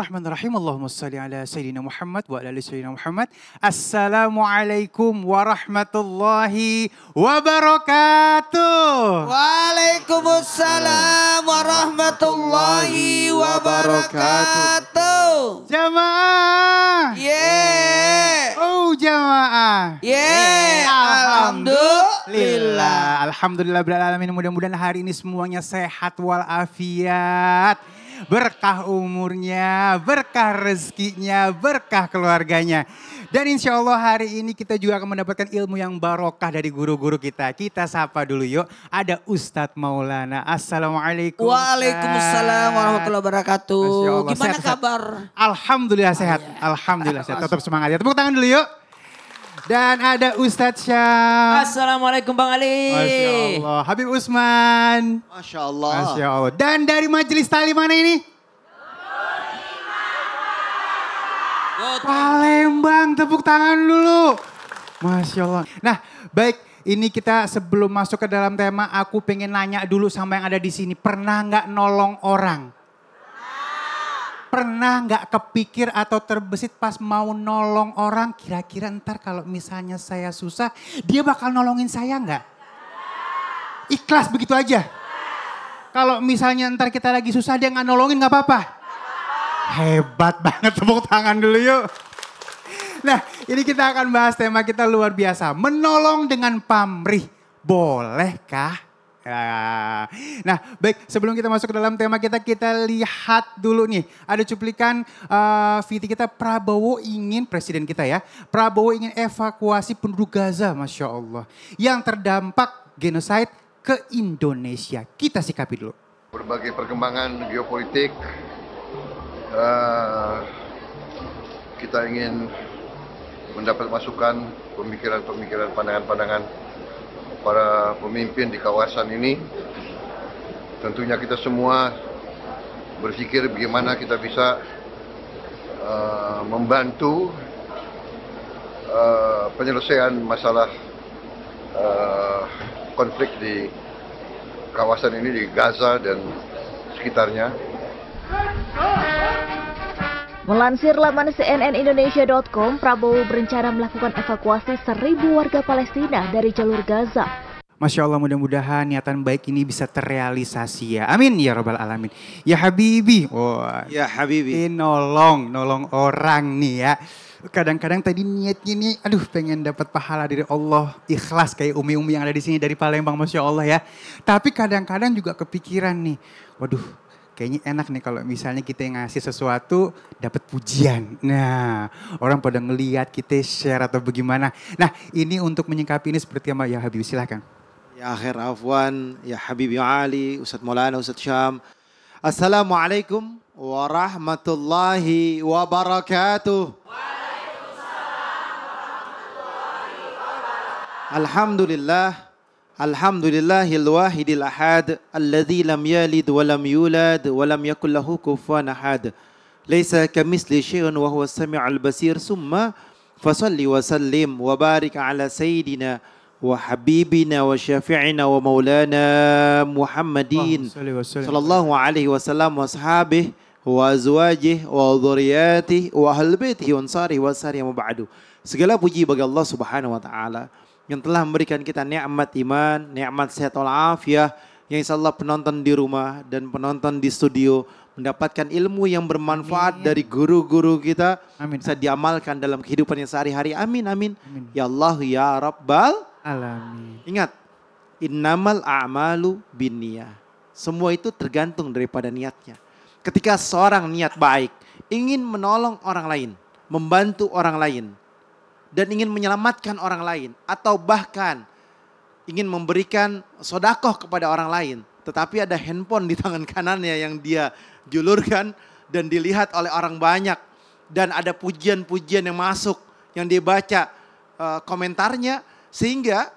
Bismillahirrahmanirrahim. Allahumma salli ala Sayyidina Muhammad wa ala ali Sayyidina Muhammad. Assalamualaikum warahmatullahi wabarakatuh. Waalaikumsalam warahmatullahi wabarakatuh. Jamaah. Yeah. Oh jamaah. Yeah. Alhamdulillah. Alhamdulillah beralamin. Mudah-mudahan hari ini semuanya sehat walafiat. Berkah umurnya, berkah rezekinya, berkah keluarganya. Dan insya Allah hari ini kita juga akan mendapatkan ilmu yang barokah dari guru-guru kita. Kita sapa dulu yuk. Ada Ustadz Maulana. Assalamualaikum. Waalaikumsalam warahmatullahi wabarakatuh. Gimana sehat, kabar? Alhamdulillah sehat. Alhamdulillah sehat. Tetap semangat ya. Tepuk tangan dulu yuk. Dan ada Ustadz Syam. Assalamualaikum Bang Ali. Masya Allah. Habib Usman. Masya Allah. Masya Allah. Dan dari majelis tali mana ini? Palembang, tepuk tangan dulu. Masya Allah. Nah baik, ini kita sebelum masuk ke dalam tema, aku pengen nanya dulu sama yang ada di sini. Pernah nggak nolong orang? Pernah nggak kepikir atau terbesit pas mau nolong orang, kira-kira ntar kalau misalnya saya susah, dia bakal nolongin saya nggak? Ikhlas begitu aja. Kalau misalnya ntar kita lagi susah dia nggak nolongin nggak apa-apa. Hebat banget, tepuk tangan dulu yuk. Nah ini kita akan bahas tema kita luar biasa. Menolong dengan pamrih, bolehkah? Ya. Nah baik, sebelum kita masuk ke dalam tema kita lihat dulu nih. Ada cuplikan VT kita, Prabowo ingin, presiden kita ya. Prabowo ingin evakuasi penduduk Gaza, Masya Allah. Yang terdampak genosida ke Indonesia. Kita sikapi dulu. Berbagai perkembangan geopolitik, kita ingin mendapat masukan, pemikiran-pemikiran, pandangan-pandangan para pemimpin di kawasan ini. Tentunya kita semua berpikir bagaimana kita bisa membantu penyelesaian masalah konflik di kawasan ini, di Gaza dan sekitarnya. Melansir laman cnnindonesia.com, Prabowo berencana melakukan evakuasi 1.000 warga Palestina dari jalur Gaza. Masya Allah, mudah-mudahan niatan baik ini bisa terrealisasi ya. Amin ya rabbal alamin. Ya Habibi. Wah. Ya Habibi. Nolong orang nih ya. Kadang-kadang tadi niatnya nih, aduh pengen dapat pahala dari Allah. Ikhlas kayak umi-umi yang ada di sini dari Palembang, Masya Allah ya. Tapi kadang-kadang juga kepikiran nih, waduh kayaknya enak nih kalau misalnya kita ngasih sesuatu dapat pujian. Nah orang pada ngelihat kita share atau bagaimana. Nah ini untuk menyikapi ini seperti apa ya Habib, silahkan. Ya akhir afwan, ya Habib Ali, Ustadz Maulana, Ustadz Syam. Assalamualaikum warahmatullahi wabarakatuh. Alhamdulillah. Alhamdulillahil wahidil ahad alladzi lam yalid wa lam yulad wa lam yakul lahu kufuwan ahad. Laisa kamitsli syai'un wa huwas samiul basir. Summa fasalli wa sallim wa barik ala sayyidina wa habibina wa syafi'ina wa maulana Muhammadin sallallahu alaihi wasallam wa ashabihi wa azwajihi wa dzurriyyatihi wa ahli baitihi wa ansarihi wa sari wa ba'du. Segala puji bagi Allah Subhanahu wa taala yang telah memberikan kita nikmat iman, nikmat sehat walafiat, yang insyaallah penonton di rumah dan penonton di studio mendapatkan ilmu yang bermanfaat dari guru-guru kita. Amin. Bisa diamalkan dalam kehidupan yang sehari-hari. Amin, amin. Amin. Ya Allah ya Rabbal alamin. Ingat, innamal a'malu binniyah. Semua itu tergantung daripada niatnya. Ketika seorang niat baik, ingin menolong orang lain, membantu orang lain, dan ingin menyelamatkan orang lain, atau bahkan ingin memberikan sodakoh kepada orang lain, tetapi ada handphone di tangan kanannya yang dia julurkan dan dilihat oleh orang banyak, dan ada pujian-pujian yang masuk, yang dia baca komentarnya, sehingga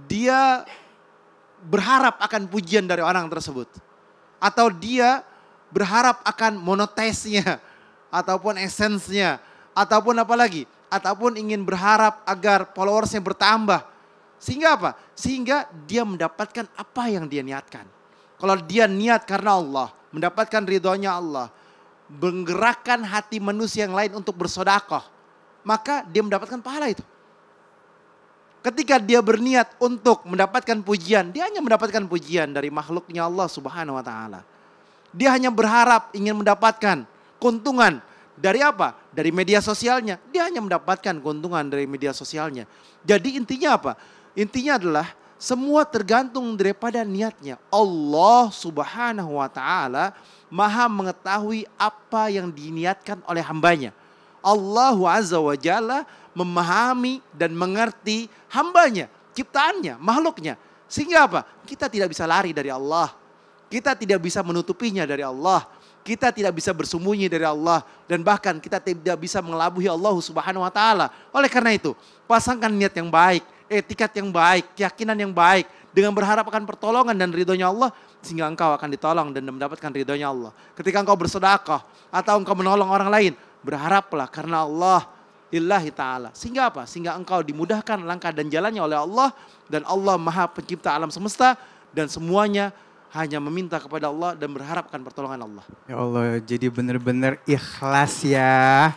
dia berharap akan pujian dari orang tersebut, atau dia berharap akan monetize-nya, ataupun essence-nya, ataupun apa lagi, ataupun ingin berharap agar followersnya bertambah. Sehingga apa? Sehingga dia mendapatkan apa yang dia niatkan. Kalau dia niat karena Allah, mendapatkan ridhonya Allah, menggerakkan hati manusia yang lain untuk bersedekah, maka dia mendapatkan pahala itu. Ketika dia berniat untuk mendapatkan pujian, dia hanya mendapatkan pujian dari makhluknya Allah Subhanahu wa taala. Dia hanya berharap ingin mendapatkan keuntungan dari apa? Dari media sosialnya. Dia hanya mendapatkan keuntungan dari media sosialnya. Jadi intinya apa? Intinya adalah semua tergantung daripada niatnya. Allah Subhanahu wa taala Maha mengetahui apa yang diniatkan oleh hambanya. Allah Azza wa Jalla memahami dan mengerti hambanya, ciptaannya, makhluknya. Sehingga apa? Kita tidak bisa lari dari Allah. Kita tidak bisa menutupinya dari Allah. Kita tidak bisa bersembunyi dari Allah. Dan bahkan kita tidak bisa mengelabuhi Allah Subhanahu wa taala. Oleh karena itu, pasangkan niat yang baik, etikat yang baik, keyakinan yang baik, dengan berharap akan pertolongan dan ridhonya Allah, sehingga engkau akan ditolong dan mendapatkan ridhonya Allah. Ketika engkau bersedekah atau engkau menolong orang lain, berharaplah karena Allah lillahi ta'ala. Sehingga apa? Sehingga engkau dimudahkan langkah dan jalannya oleh Allah. Dan Allah Maha Pencipta alam semesta. Dan semuanya hanya meminta kepada Allah dan berharap akan pertolongan Allah. Ya Allah, jadi benar-benar ikhlas ya.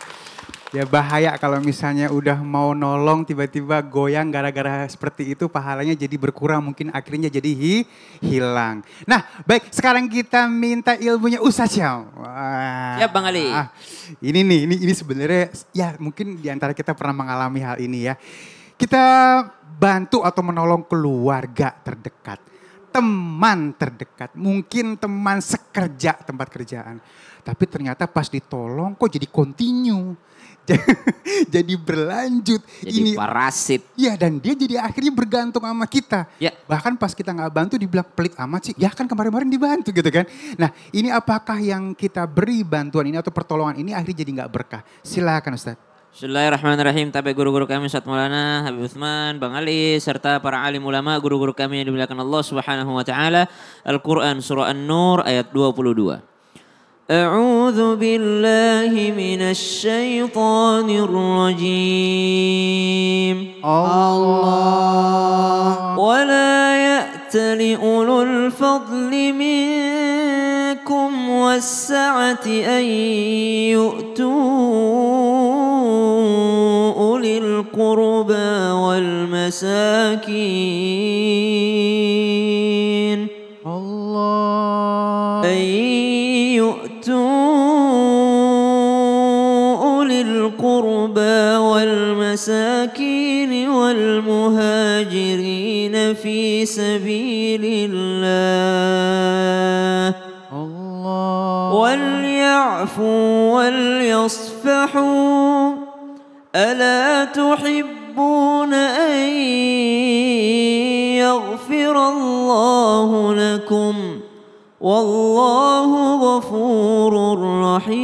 Ya bahaya kalau misalnya udah mau nolong tiba-tiba goyang gara-gara seperti itu, pahalanya jadi berkurang, mungkin akhirnya jadi hilang. Nah baik, sekarang kita minta ilmunya Ustaz Syam. Siap Bang Ali. Ini sebenarnya ya mungkin diantara kita pernah mengalami hal ini ya. Kita bantu atau menolong keluarga terdekat, teman terdekat, mungkin teman sekerja, tempat kerjaan. Tapi ternyata pas ditolong kok jadi continue. Jadi berlanjut. Jadi parasit. Ya dan dia jadi akhirnya bergantung sama kita. Ya. Bahkan pas kita gak bantu dibilang pelit amat sih. Ya kan kemarin-kemarin dibantu gitu kan. Nah ini apakah yang kita beri bantuan ini atau pertolongan ini akhirnya jadi gak berkah? Silakan Ustaz. Bismillahirrahmanirrahim. Tapi guru-guru kami Ustaz Maulana Habib Utsman, Bang Ali, serta para alim ulama, guru-guru kami yang dimuliakan Allah Subhanahu wa taala. Al-Qur'an surah An-Nur ayat 22. أعوذ بالله من الشيطان الرجيم Allah. ولا يأتل أولو الفضل منكم والسعة أن يؤتوا أولي القربى والمساكين Allah. أولي القربى والمساكين والمهاجرين في سبيل الله وليعفوا وليصفحوا ألا تحبون أن يغفر الله لكم Wallahu ghafurur rahim.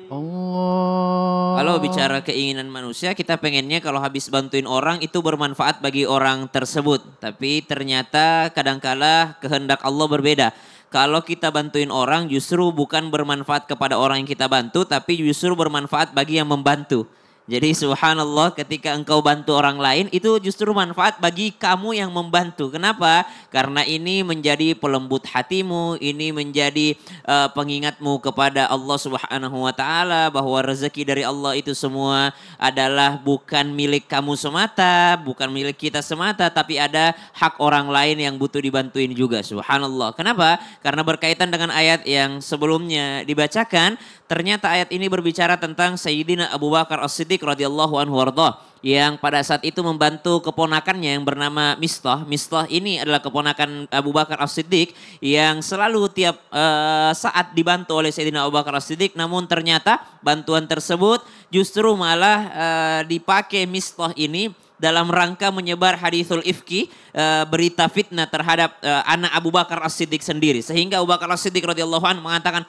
Allah. Kalau bicara keinginan manusia, kita pengennya kalau habis bantuin orang itu bermanfaat bagi orang tersebut. Tapi ternyata kadangkala kehendak Allah berbeda. Kalau kita bantuin orang justru bukan bermanfaat kepada orang yang kita bantu, tapi justru bermanfaat bagi yang membantu. Jadi subhanallah ketika engkau bantu orang lain itu justru manfaat bagi kamu yang membantu. Kenapa? Karena ini menjadi pelembut hatimu, ini menjadi pengingatmu kepada Allah Subhanahu wa taala bahwa rezeki dari Allah itu semua adalah bukan milik kamu semata, bukan milik kita semata, tapi ada hak orang lain yang butuh dibantuin juga. Subhanallah. Kenapa? Karena berkaitan dengan ayat yang sebelumnya dibacakan, ternyata ayat ini berbicara tentang Sayyidina Abu Bakar As-Siddiq radhiyallahu anhu warḍah yang pada saat itu membantu keponakannya yang bernama Mistah. Mistah ini adalah keponakan Abu Bakar As-Siddiq yang selalu tiap saat dibantu oleh Sayyidina Abu Bakar As-Siddiq, namun ternyata bantuan tersebut justru malah dipakai Mistah ini dalam rangka menyebar hadithul ifki, berita fitnah terhadap anak Abu Bakar As-Siddiq sendiri. Sehingga Abu Bakar As-Siddiq radhiyallahu anhu mengatakan,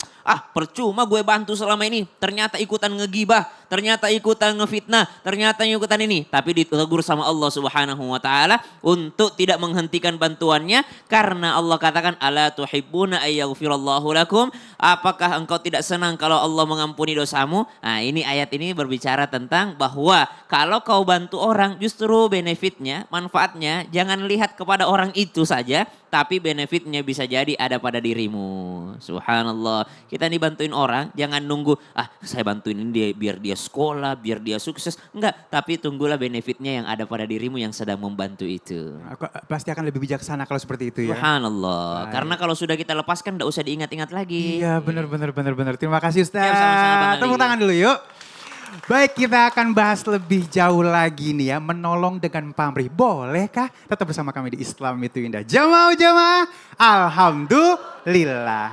percuma gue bantu selama ini, ternyata ikutan ngegibah, ternyata ikutan ngefitnah, ternyata ikutan ini. Tapi ditegur sama Allah Subhanahu wa taala untuk tidak menghentikan bantuannya karena Allah katakan ala tuhibbuna ayyaghfirallahu lakum, apakah engkau tidak senang kalau Allah mengampuni dosamu? Nah, ini ayat ini berbicara tentang bahwa kalau kau bantu orang justru benefitnya, manfaatnya jangan lihat kepada orang itu saja, tapi benefitnya bisa jadi ada pada dirimu. Subhanallah. Kita nih bantuin orang, jangan nunggu, saya bantuin ini dia, biar dia sekolah, biar dia sukses. Enggak, tapi tunggulah benefitnya yang ada pada dirimu yang sedang membantu itu. Aku pasti akan lebih bijaksana kalau seperti itu ya. Subhanallah. Baik. Karena kalau sudah kita lepaskan, enggak usah diingat-ingat lagi. Iya benar. Terima kasih Ustaz. Siap, sama-sama, Bang Ali. Tepuk tangan dulu yuk. Baik, kita akan bahas lebih jauh lagi nih ya, menolong dengan pamrih. Bolehkah? Tetap bersama kami di Islam Itu Indah. Jamaah, alhamdulillah.